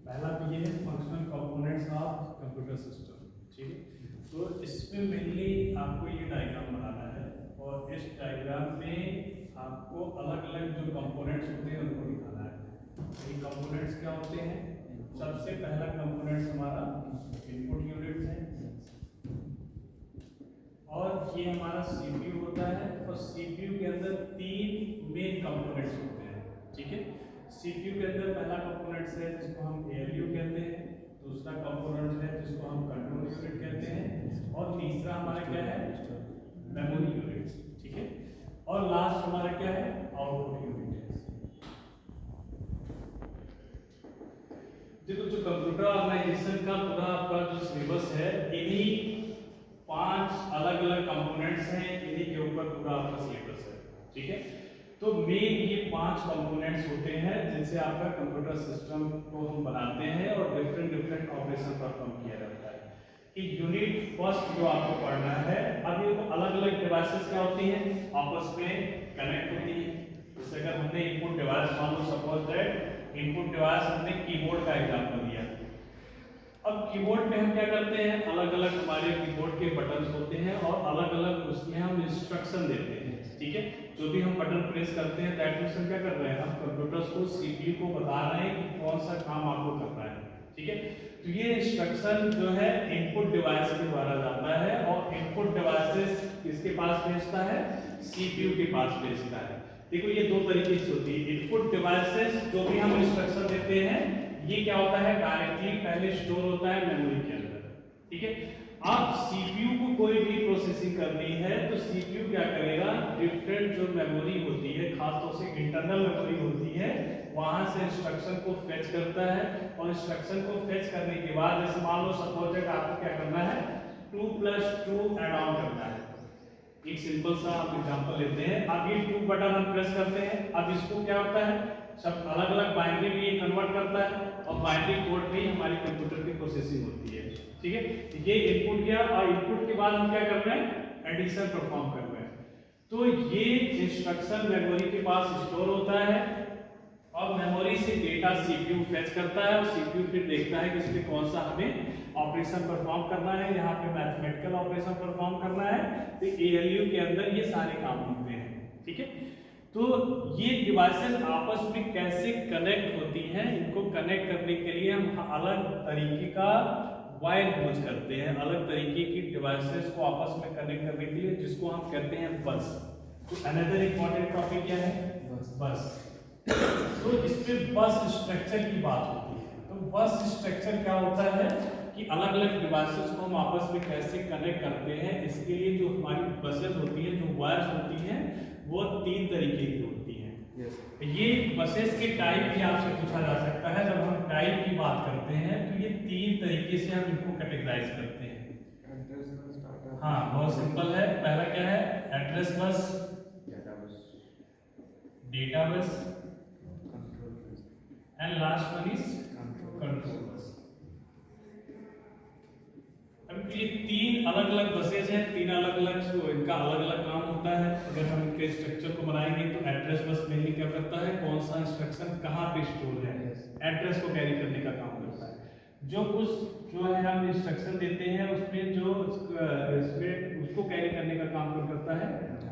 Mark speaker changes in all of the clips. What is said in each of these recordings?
Speaker 1: पहला तो ये है functional components of computer system. ठीक है, तो इसमें मेनली आपको ये डायग्राम बनाना है और इस डायग्राम में आपको अलग अलग जो कंपोनेंट्स होते हैं उनको दिखाना है। ये कंपोनेंट्स क्या होते हैं? सबसे पहला कंपोनेंट्स हमारा इनपुट यूनिट है और ये हमारा सीपीयू होता है और सीपीयू के अंदर तीन मेन कंपोनेंट्स होते हैं। ठीक है, सीपीयू के अंदर पहला कंपोनेंट्स है जिसको हम एएलयू कहते हैं, दूसरा कंपोनेंट है जिसको हम कंट्रोल यूनिट कहते हैं और तीसरा हमारा क्या है? Memory unit. ठीक है, और लास्ट हमारा क्या है? आउटपुट यूनिट है। देखो, जो कंप्यूटर ऑर्गेनाइजेशन का पूरा आपका जो सिलेबस है, इन्हीं 5 अलग अलग कंपोनेंट्स हैं, इन्हीं के ऊपर पूरा आपका सिलेबस है। ठीक है, तो मेन ये 5 कंपोनेंट्स होते हैं जिनसे आपका कंप्यूटर सिस्टम को हम बनाते हैं और डिफरेंट डिफरेंट ऑपरेशन परफॉर्म किया जाता है। कि यूनिट फर्स्ट जो आपको पढ़ना है, अब ये अलग अलग डिवाइसेस क्या होती हैं, आपस में कनेक्ट होती है। जैसे अगर हमने इनपुट डिवाइस, मान लो सपोज दैट इनपुट डिवाइस हमने कीबोर्ड का एग्जांपल दिया। अब कीबोर्ड पे हम क्या करते हैं, अलग अलग हमारे कीबोर्ड के बटन्स होते हैं और अलग अलग उसमें हम इंस्ट्रक्शन देते हैं। ठीक है, जो भी हम बटन प्रेस करते हैं दैट मींस हम क्या कर रहे हैं, हम कंप्यूटर्स को सीपीयू को बता रहे हैं कि कौन सा काम आपको करना है। ठीक है, तो ये इंस्ट्रक्शन जो है इनपुट डिवाइस के द्वारा जाता है और इनपुट डिवाइसेस किसके पास भेजता है? सीपीयू के पास भेजता है। देखो, ये दो तरीके से होती है। इनपुट डिवाइसेस जो भी हम इंस्ट्रक्शन देते हैं, ये क्या होता है, डायरेक्टली पहले स्टोर होता है मेमोरी के अंदर। ठीक है, अब सीपीयू को कोई भी प्रोसेसिंग करनी है तो सीपीयू क्या करेगा, डिफरेंट जो मेमोरी होती है, खासतौर से इंटरनल मेमोरी होती है, वहां से इंस्ट्रक्शन को फेच करता है और इंस्ट्रक्शन को फेच करने के बाद, जैसे मान लो सपोज दैट आपको क्या करना है, 2 + 2 ऐड ऑन करना है। एक सिंपल सा आप एग्जांपल लेते हैं। अब ये 2 बटन हम प्रेस करते हैं, अब इसको क्या होता है, सब अलग अलग बाइनरी में ये कन्वर्ट करता है और बाइनरी कोड में हमारी कंप्यूटर की प्रोसेसिंग होती है। ठीक है, ये इनपुट गया और इनपुट के बाद हम क्या कर रहे हैं, एडिशन परफॉर्म कर रहे हैं। तो ये इंस्ट्रक्शन मेमोरी के पास स्टोर होता है और मेमोरी से डेटा सीपीयू फेच करता है और सीपीयू फिर देखता है कि इसमें कौन सा हमें ऑपरेशन परफॉर्म करना है, यहाँ पे मैथमेटिकल ऑपरेशन परफॉर्म करना है, तो एएलयू के अंदर ये सारे काम होते हैं। ठीक है, तो ये डिवाइसेस आपस में कैसे कनेक्ट होती हैं, इनको कनेक्ट करने के लिए हम अलग तरीके का वायर यूज करते हैं, अलग तरीके की डिवाइसेस को आपस में कनेक्ट करने के लिए, जिसको हम कहते हैं बस। तो अनदर इंपॉर्टेंट टॉपिक क्या है, बस। तो इसमें बस स्ट्रक्चर की बात होती है। तो बस स्ट्रक्चर क्या होता है कि अलग अलग डिवाइसेस को हम आपस में कैसे कनेक्ट करते हैं, इसके लिए जो हमारी बसेस होती हैं, जो वायर्स होती हैं, वो 3 तरीके की होती हैं। ये बसेस के टाइप भी आपसे पूछा जा सकता है। जब हम टाइप की बात करते हैं तो ये 3 तरीके से हम इनको कैटेगराइज करते हैं। हाँ, बहुत सिंपल है। पहला क्या है, address bus, data bus and last one is control bus. अब ये 3 अलग अलग बसेस हैं, 3 अलग अलग, इनका अलग अलग काम होता है। अगर हम इनके स्ट्रक्चर को बनाएंगे तो एड्रेस बस मेनली क्या करता है, कौन सा इंस्ट्रक्शन कहाँ पे स्टोर है, एड्रेस को कैरी करने का काम करता है। जो कुछ जो है हम इंस्ट्रक्शन देते हैं उसमें जो इसमें उसको कैरी करने का काम कौन करता है,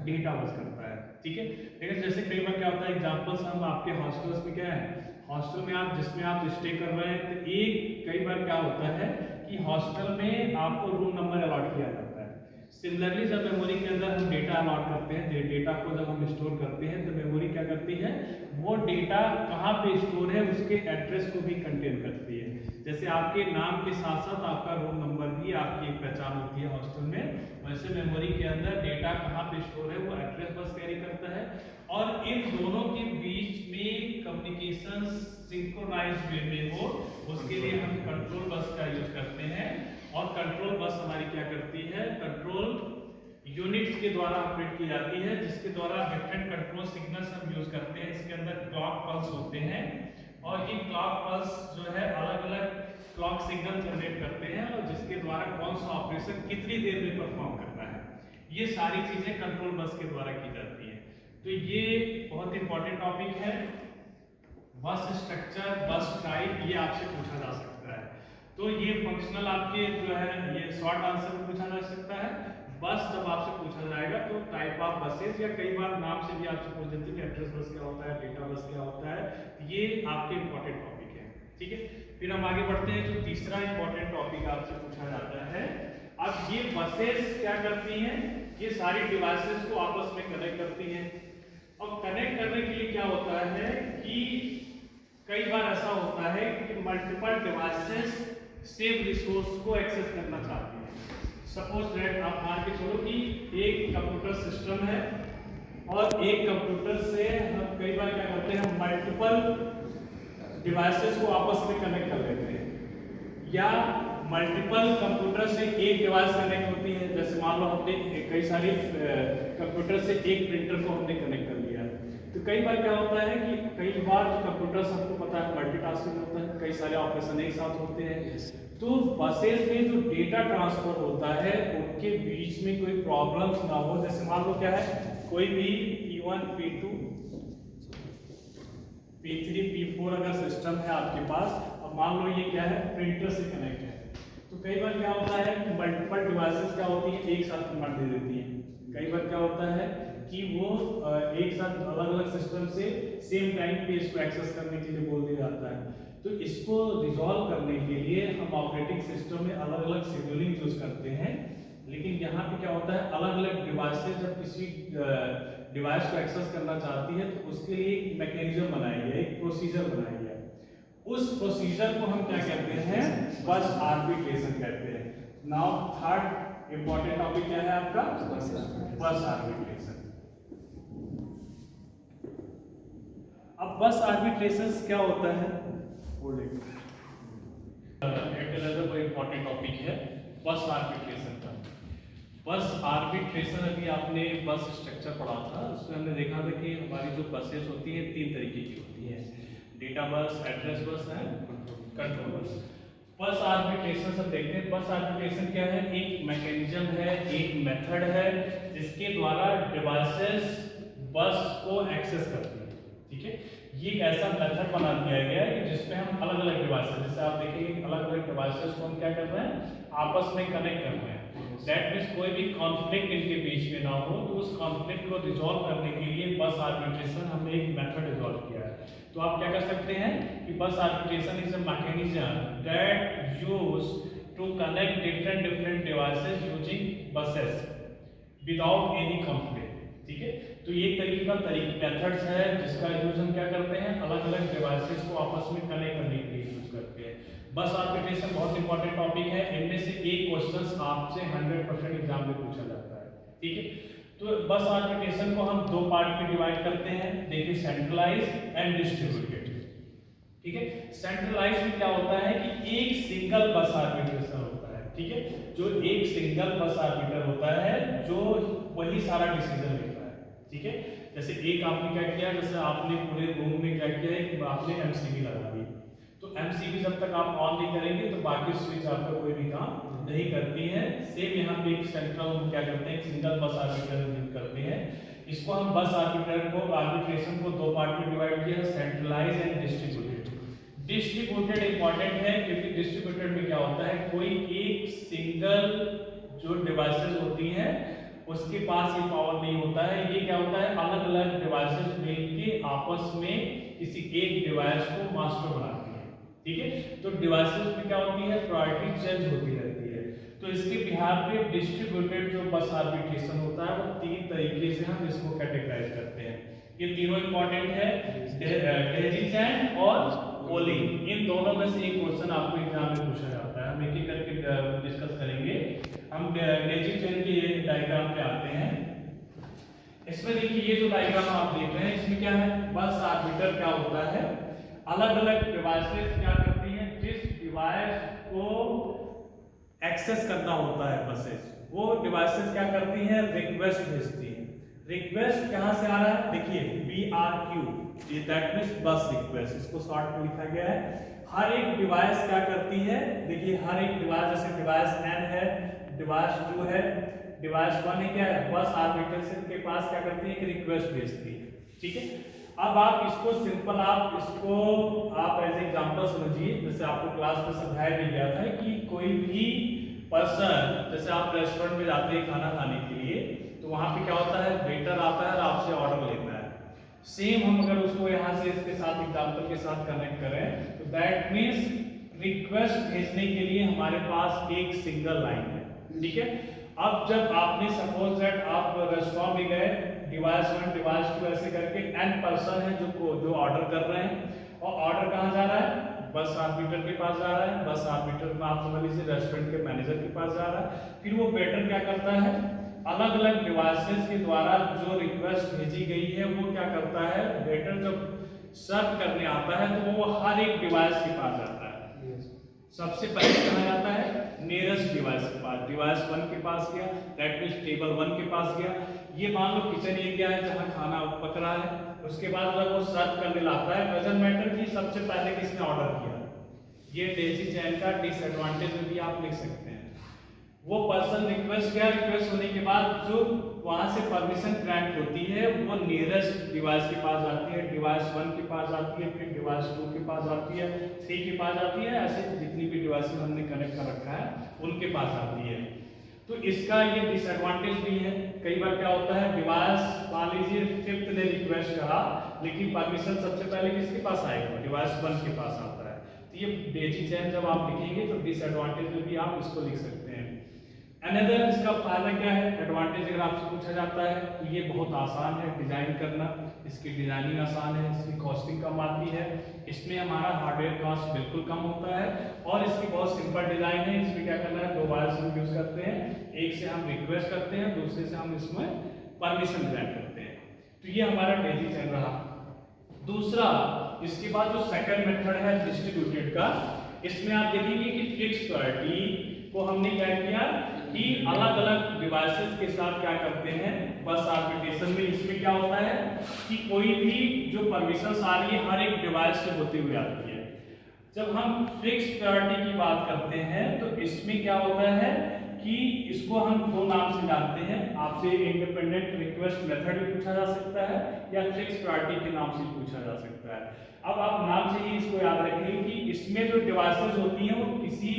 Speaker 1: डेटा बस करता है। ठीक है, लेकिन जैसे कई बार क्या होता है, एग्जांपल्स हम आपके हॉस्टल्स में क्या है, हॉस्टल में आप जिसमें आप स्टे कर रहे हैं, तो एक कई बार क्या होता है कि हॉस्टल में आपको रूम नंबर अलॉट किया जाता है। सिमिलरली जब मेमोरी के अंदर हम डेटा अलॉट करते हैं, डेटा को जब हम स्टोर करते हैं तो मेमोरी क्या करती है, वो डेटा कहाँ पे स्टोर है उसके एड्रेस को भी कंटेन करती है। जैसे आपके नाम के साथ साथ आपका रूम नंबर भी आपकी एक पहचान होती है हॉस्टल में, वैसे मेमोरी के अंदर डेटा कहाँ पे स्टोर है वो एड्रेस बस कैरी करता है। और इन दोनों के बीच में कम्युनिकेशन सिंक्रोनाइज वे में हो, उसके लिए हम कंट्रोल बस का यूज करते हैं। और कंट्रोल बस हमारी क्या करती है, कंट्रोल यूनिट्स के द्वारा ऑपरेट की जाती है, जिसके द्वारा डिफरेंट कंट्रोल सिग्नल्स हम यूज करते हैं। इसके अंदर क्लॉक पल्स होते हैं और ये क्लॉक पल्स जो है अलग अलग क्लॉक सिग्नल जनरेट करते हैं और जिसके द्वारा कौन सा ऑपरेशन कितनी देर में परफॉर्म करना है, ये सारी चीजें कंट्रोल बस के द्वारा की जाती है। तो ये बहुत इंपॉर्टेंट टॉपिक है बस स्ट्रक्चर, बस टाइप, ये आपसे पूछा जा सकता है। तो ये फंक्शनल आपके जो है ये शॉर्ट आंसर में पूछा जा सकता है। बस जब आपसे पूछा जाएगा तो टाइप ऑफ बसेस, या कई बार नाम से भी आपसे पूछ देते हैं एड्रेस बस क्या होता है, डेटा बस क्या होता है, ये आपके इंपॉर्टेंट टॉपिक है। ठीक है, फिर हम आगे बढ़ते हैं। जो तीसरा इंपॉर्टेंट टॉपिक आपसे पूछा जाता है, अब ये बसेस क्या करती हैं, ये सारी डिवाइसेस को आपस में कनेक्ट करती हैं। और कनेक्ट करने के लिए क्या होता है कि कई बार ऐसा होता है कि मल्टीपल डिवाइसेस सेम रिसोर्स को एक्सेस करना चाहती हैं। सपोज दैट आप मान के चलो कि एक कंप्यूटर सिस्टम है और एक कंप्यूटर से हम कई बार क्या करते हैं, मल्टीपल डिवाइसेस को आपस में कनेक्ट कर लेते हैं, या मल्टीपल कंप्यूटर से एक डिवाइस कनेक्ट होती है। जैसे मान लो हमने कई सारी कंप्यूटर से एक प्रिंटर को हमने कनेक्ट कर लिया, तो कई बार क्या होता है कि कई बार जो कंप्यूटर सबको पता है मल्टीटास्किंग होता है, कई सारे ऑपरेशन एक साथ होते हैं। तो बसेस में जो डेटा ट्रांसफर होता है उनके बीच में कोई प्रॉब्लम्स ना हो। जैसे मान लो क्या है, कोई भी P1 P2 P3 P4 अगर सिस्टम है आपके पास, अब मान लो ये क्या है, प्रिंटर से कनेक्ट है, तो कई बार क्या होता है कि मल्टीपल डिवाइसेस क्या होती है, एक साथ कमांड दे देती है। कई बार क्या होता है कि वो एक साथ अलग अलग सिस्टम से सेम टाइम पे इसको एक्सेस करने के लिए बोल दिया जाता है। तो इसको रिजॉल्व करने के लिए हम ऑपरेटिंग सिस्टम में अलग अलग शेड्यूलिंग यूज करते हैं। लेकिन यहाँ पे क्या होता है, अलग अलग डिवाइसेस जब किसी डिवाइस को एक्सेस करना चाहती है तो उसके लिए एक मैकेनिज्म बनाया गया, एक प्रोसीजर बनाया गया। उस प्रोसीजर को हम क्या कहते हैं, बस आर्बिट्रेशन कहते हैं। नाउ थर्ड इंपॉर्टेंट टॉपिक क्या है आपका, बस आर्बिट्रेशन। अब बस आर्बिट्रेशन क्या होता है, इंपॉर्टेंट टॉपिक है बस आर्बिट्रेशन का। बस आर्बिट्रेशन अभी आपने बस स्ट्रक्चर पढ़ा था, उसमें हमने देखा था कि हमारी जो बसेस होती हैं तीन तरीके की होती हैं, डेटा बस, एड्रेस बस है, कंट्रोल बस। बस आर्बिट्रेशन सब देखते हैं। बस आर्बिट्रेशन क्या है, एक मैकेनिज्म है, एक मेथड है जिसके द्वारा डिवाइसेस बस को एक्सेस करती है। ठीक है, ये एक ऐसा मेथड बना दिया गया है कि जिसमें हम अलग अलग डिवाइसेस, जैसे आप देखेंगे अलग अलग डिवाइसेस को हम क्या कर रहे हैं, आपस में कनेक्ट कर रहे हैं। दैट मीन्स कोई भी कॉन्फ्लिक्ट इनके बीच में ना हो, तो उस कॉन्फ्लिक्ट को रिजॉल्व करने के लिए बस आर्बिट्रेशन हमने एक मेथड रिजॉल्व किया है। तो आप क्या कर सकते हैं कि bus arbitration is a mechanism that use to connect different devices using buses without any conflict. ठीक है, तो ये तरीके का मेथड्स है जिसका यूज हम क्या करते हैं, अलग अलग डिवाइसेस को आपस में कनेक्ट करने के लिए यूज करते हैं। बस आर्बिट्रेशन बहुत इंपॉर्टेंट टॉपिक है, इनमें से एक क्वेश्चन आपसे 100% एग्जाम में पूछा जाता है। ठीक है, तो बस आर्बिट्रेशन को हम दो पार्ट में डिवाइड करते हैं, देखिए सेंट्रलाइज एंड डिस्ट्रीब्यूटेड। ठीक है, सेंट्रलाइज में क्या होता है कि एक सिंगल बस आर्बिट्रेशन होता है। ठीक है, जो एक सिंगल बस आर्बिटर होता है जो वही सारा डिसीजन लेता है। ठीक है, जैसे एक आपने क्या किया, जैसे आपने पूरे रूम में क्या किया है कि आपने एमसीबी लगा दी, तो एमसीबी जब तक आप ऑन नहीं करेंगे तो बाकी स्विच आपका कोई भी काम नहीं करती है। सेम यहाँ पे एक सेंट्रल हम क्या करते हैं, सिंगल बस आर्बिटर यूज करते हैं। इसको हम बस आर्बिटर को आर्बिट्रेशन को दो पार्ट में डिवाइड किया, centralise and distributed. Distributed important है क्योंकि डिस्ट्रीब्यूटेड में क्या होता है, कोई एक सिंगल जो डिवाइसेस होती हैं उसके पास ये पावर नहीं होता है। ये क्या होता है, अलग अलग डिवाइसेस मिलके आपस में किसी एक डिवाइस को मास्टर बनाती है। ठीक है, तो डिवाइसेस में क्या होती है, प्रायोरिटी चेंज होती रहती है। तो इसके बिहार पे डिस्ट्रीब्यूटेड जो बस आर्बिट्रेशन होता है वो तीन तरीके से हम इसको कैटेगराइज करते हैं। ये तीनों इंपॉर्टेंट है, डेजी चैन और पोलिंग। इन दोनों में से एक क्वेश्चन आपको एग्जाम में पूछा जाता है, हम एक एक करके डिस्कस करेंगे। हम डेजी चैन के डायग्राम पे आते हैं। इसमें देखिए ये जो डायग्राम आप देख रहे हैं इसमें क्या है, बस आर्बिटर क्या होता है, अलग अलग डिवाइसेस क्या करती हैं, जिस डिवाइस को एक्सेस करना होता है बसेस, वो डिवाइसेस क्या करती हैं, रिक्वेस्ट भेजती हैं। रिक्वेस्ट कहां से आ रहा है, देखिए BRQ, दैट मींस बस रिक्वेस्ट, इसको शॉर्ट में लिखा गया है। हर एक डिवाइस क्या करती है, देखिए हर एक डिवाइस, जैसे डिवाइस N है, डिवाइस 2 है, डिवाइस 1 है, क्या है, बस आर्बिट्रेशन के पास क्या करती है, एक रिक्वेस्ट भेजती है। ठीक है, अब आप इसको सिंपल आप एज एग्जांपल समझिए, जैसे आपको क्लास में समझाया भी गया था कि कोई भी पर्सन, जैसे आप रेस्टोरेंट में जाते हैं खाना खाने के लिए, तो वहां पे क्या होता है, वेटर आता है और आपसे ऑर्डर लेता है। सेम हम अगर उसको यहाँ से इसके साथ एग्जांपल के साथ कनेक्ट करें तो दैट मींस रिक्वेस्ट भेजने के लिए हमारे पास एक सिंगल लाइन है, ठीक है। अब जब आपने सपोज दैट आप रेस्टोरेंट में गए, डिवाइस 1 डिवाइस 2 ऐसे करके n पर्सन है जो ऑर्डर कर रहे हैं, और ऑर्डर कहाँ जा रहा है, बस आर्बिटर के पास जा रहा है। बस आर्बिटर में आप समझ लीजिए रेस्टोरेंट के मैनेजर के पास जा रहा है। फिर वो वेटर क्या करता है, अलग अलग डिवाइसेस के द्वारा जो रिक्वेस्ट भेजी गई है वो क्या करता है, वेटर जब सर्व करने आता है तो वो हर एक डिवाइस के पास जाता है। सबसे पहले कहाँ जाता है, नियरेस्ट डिवाइस के पास। डिवाइस 1 के पास गया, दैट मींस टेबल 1 के पास गया। ये मान लो किचन एरिया है जहाँ खाना पक रहा है। उसके बाद जब वो सर्व करने लाता है, डजंट मैटर कि सबसे पहले किसने ऑर्डर किया। ये डेजी चैन का डिसएडवांटेज में भी आप लिख सकते हैं। वो पर्सन रिक्वेस्ट किया, रिक्वेस्ट होने के बाद जो वहां से परमिशन ग्रांट होती है वो नियरेस्ट डिवाइस के पास जाती है, डिवाइस 1 के पास जाती है, फिर डिवाइस 2 के पास जाती है, 3 के पास जाती है, ऐसे जितनी भी डिवाइसेस हमने कनेक्ट कर रखा है उनके पास आती है। तो इसका ये डिसएडवांटेज भी है। कई बार क्या होता है, डिवाइस मान लीजिए 5th ने रिक्वेस्ट करा, लेकिन परमिशन सबसे पहले किसके पास आएगा, डिवाइस 1 के पास आता है। तो ये डेजी चैन जब आप लिखेंगे तो डिसएडवांटेज में भी आप इसको लिख सकते हैं। अनदर इसका फायदा क्या है, एडवांटेज अगर आपसे पूछा जाता है तो ये बहुत आसान है डिजाइन करना, इसकी डिजाइनिंग आसान है, इसकी कॉस्टिंग कम आती है, इसमें हमारा हार्डवेयर कॉस्ट बिल्कुल कम होता है, और इसकी बहुत सिंपल डिजाइन है। इसमें क्या करना है, 2 वायर्स हम यूज करते हैं, एक से हम रिक्वेस्ट करते हैं, दूसरे से हम इसमें परमिशन ग्रांट करते हैं। तो ये हमारा डेजी चैन रहा। दूसरा, इसके बाद जो सेकंड मेथड है डिस्ट्रीब्यूटेड का, इसमें आप देखेंगे कि फिक्स प्रायोरिटी को हमने क्या किया कि अलग अलग डिवाइसेस के साथ क्या करते हैं, बस आर्बिट्रेशन में इसमें क्या होता है कि कोई भी जो परमिशंस आ रही है हर एक डिवाइस से होते हुए आती है। जब हम फिक्स प्रायोरिटी की बात करते हैं तो इसमें क्या होता है कि इसको हम 2 नाम से जानते हैं। आपसे इंडिपेंडेंट रिक्वेस्ट मेथड भी पूछा जा सकता है या फिक्स प्रायोरिटी के नाम से पूछा जा सकता है। अब आप नाम से ही इसको याद रखेंगे कि इसमें जो डिवाइसेस होती हैं वो किसी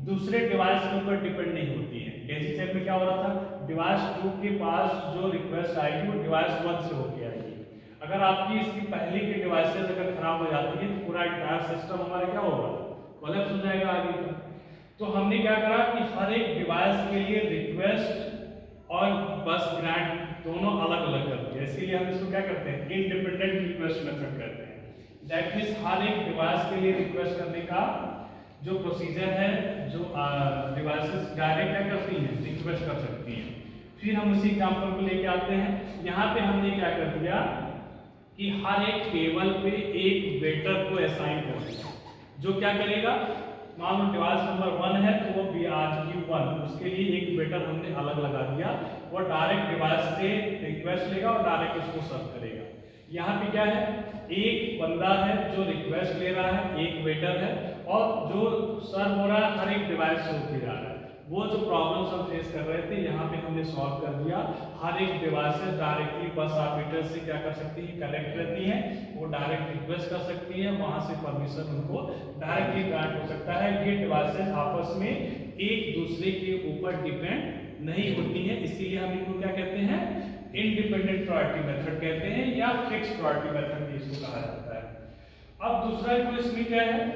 Speaker 1: दूसरे डिवाइस के ऊपर डिपेंड नहीं होती है। डेजी चैन में क्या हो रहा था, डिवाइस 2 के पास जो रिक्वेस्ट आएगी वो डिवाइस 1 से होके आएगी। अगर आपकी इसकी पहले की डिवाइसेस अगर खराब हो जाती है तो पूरा एंटायर सिस्टम हमारा क्या होगा, कोलैप्स हो जाएगा आगे का। तो हमने क्या करा कि हर एक डिवाइस के लिए रिक्वेस्ट और बस ग्रांट दोनों अलग अलग करते हैं, इसीलिए हम इसको क्या करते हैं, इंडिपेंडेंट रिक्वेस्ट मेथड कहते हैं। दैट मींस हर एक डिवाइस के लिए रिक्वेस्ट करने का जो प्रोसीजर है, जो डिवाइसेस डायरेक्ट क्या करती हैं, रिक्वेस्ट कर सकती हैं। फिर हम उसी एग्जांपल को लेके आते हैं। यहाँ पे हमने क्या कर दिया कि हर एक टेबल पे एक वेटर को असाइन कर दिया, जो क्या करेगा, मान लो डिवाइस नंबर 1 है तो वो BRQ1, उसके लिए एक वेटर हमने अलग लगा दिया, वो डायरेक्ट डिवाइस से रिक्वेस्ट लेगा और डायरेक्ट उसको सर्व करेगा। यहाँ पे क्या है, एक बंदा है जो रिक्वेस्ट ले रहा है, एक वेटर है, और जो सर्व हो रहा है हर एक डिवाइस से होके जा रहा है। वो जो प्रॉब्लम्स हम फेस कर रहे थे यहाँ पे हमने सॉल्व कर दिया। हर एक डिवाइस से डायरेक्टली बस आर्बिटर से क्या कर सकती है, कनेक्ट रहती हैं, वो डायरेक्ट रिक्वेस्ट कर सकती है, वहां से परमिशन उनको डायरेक्टली ग्रांट हो सकता है। ये डिवाइसेस आपस में एक दूसरे के ऊपर डिपेंड नहीं होती है, इसीलिए हम इनको क्या कहते हैं, इंडिपेंडेंट प्रायोरिटी मेथड कहते हैं या फिक्स प्रायोरिटी मेथड भी इसको कहा जाता है। अब दूसरा इनको इसमें क्या है,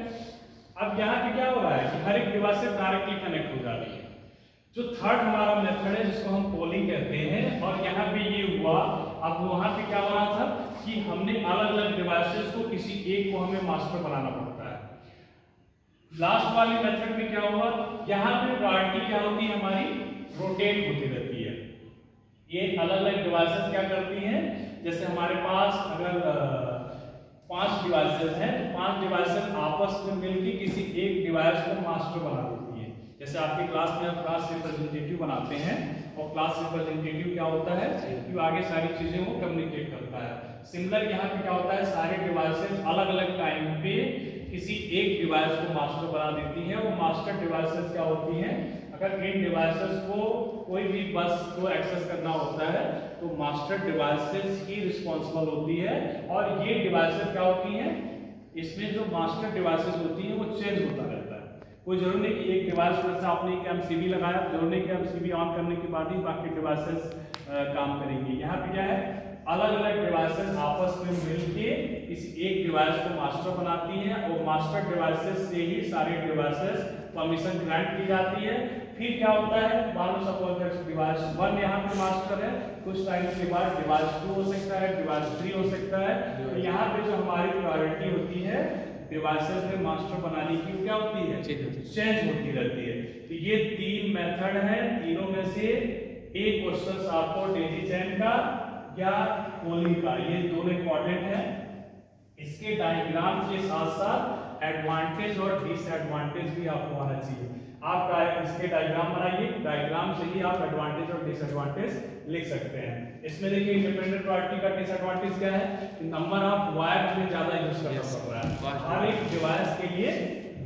Speaker 1: अब यहाँ पे क्या हो रहा है कि हर एक डिवाइस से डायरेक्टली कनेक्ट हो जा रही है। जो थर्ड हमारा मेथड है जिसको हम पोलिंग कहते हैं, और यहाँ पे ये हुआ। अब वहां पे क्या हो रहा था कि हमने अलग अलग डिवाइसेस को किसी एक को हमें मास्टर बनाना पड़ता है। लास्ट वाली मेथड में क्या हुआ, यहाँ पे प्रायोरिटी क्या होती है हमारी, रोटेट होती रहती है। ये अलग अलग डिवाइसेस क्या करती हैं, जैसे हमारे पास अगर 5 डिवाइसेस हैं तो 5 डिवाइसेस आपस में मिलकर किसी एक डिवाइस को मास्टर बना देती है। जैसे आपकी क्लास में आप क्लास रिप्रेजेंटेटिव बनाते हैं, और क्लास रिप्रेजेंटेटिव क्या होता है कि आगे सारी चीजें वो कम्युनिकेट करता है। सिमिलर यहाँ पे क्या होता है, सारे डिवाइसेस अलग अलग टाइम पे किसी एक डिवाइस को मास्टर बना देती है। वो मास्टर डिवाइसेस क्या होती हैं, अगर इन डिवाइसेस को कोई भी बस को एक्सेस करना होता है तो मास्टर डिवाइसेस ही रिस्पॉन्सिबल होती है। और ये डिवाइसेस क्या होती हैं, इसमें जो मास्टर डिवाइसेस होती हैं वो चेंज होता रहता है। कोई जरूरी नहीं कि एक डिवाइस जैसे आपने एक एमसीबी लगाया, जरूरी नहीं कि एमसीबी ऑन करने के बाद ही बाकी डिवाइसेस काम करेंगी। यहाँ पे क्या है, अलग अलग डिवाइसेस आपस में मिलके इस एक डिवाइस को मास्टर बनाती हैं और मास्टर डिवाइसेस से ही सारी डिवाइसेस परमिशन ग्रांट की जाती है। फिर क्या होता है, मान लो सपोज दैट डिवाइस 1 यहाँ पे मास्टर है, कुछ टाइम के बाद डिवाइस 2 हो सकता है, डिवाइस 3 हो सकता है। तो यहाँ पे जो हमारी प्रायोरिटी होती है डिवाइसेस में मास्टर बनाने की, क्या होती है, चेंज होती रहती है। तो ये 3 मेथड है, तीनों में से एक क्वेश्चन आपको डेजी चेन का या पोलिंग का, ये दोनों इंपॉर्टेंट है। इसके डायग्राम के साथ साथ एडवांटेज और डिसएडवांटेज भी आपको आना चाहिए। आप इसके डायग्राम बनाइए, डायग्राम से ही आप एडवांटेज और डिसएडवांटेज लिख सकते हैं। इसमें देखिए इंडिपेंडेंट प्रायोरिटी का डिसएडवांटेज क्या है, नंबर ऑफ वायर हमें ज्यादा यूज करना पड़ रहा है। हर एक डिवाइस के लिए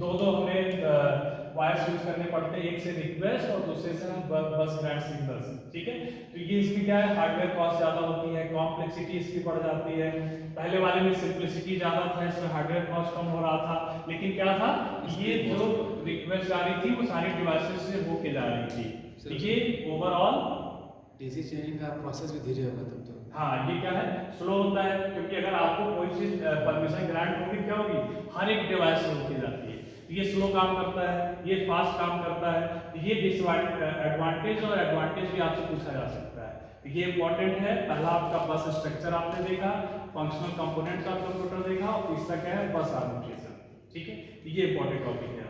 Speaker 1: दो हमें वायर्स यूज करने पड़ते हैं, एक से रिक्वेस्ट और दूसरे से हम बस ग्रांट सिग्नल्स, ठीक है। तो ये इसकी क्या है, हार्डवेयर कॉस्ट ज्यादा होती है, कॉम्प्लेक्सिटी इसकी बढ़ जाती है। पहले वाले में सिंपलिसिटी ज्यादा था, इसमें हार्डवेयर कॉस्ट कम हो रहा था, लेकिन क्या था, ये जो रिक्वेस्ट आ रही थी वो सारी डिवाइसेस से होके जा रही थी। तो ये ओवरऑल
Speaker 2: डीसी चेनिंग का प्रोसेस भी धीरे होगा तब तो।
Speaker 1: हाँ, ये क्या है, स्लो होता है, क्योंकि अगर आपको कोई चीज परमिशन ग्रांट होगी, क्या होगी, हर एक डिवाइस से होती जाती है। ये स्लो काम करता है, ये फास्ट काम करता है। ये एडवांटेज और एडवांटेज भी आपसे पूछा जा सकता है। ये इंपॉर्टेंट है। पहला आपका बस स्ट्रक्चर आपने देखा, फंक्शनल कंपोनेंट्स ऑफ कंप्यूटर देखा, और तीसरा क्या है, बस आर्किटेक्चर, ठीक है। ये इंपॉर्टेंट टॉपिक है।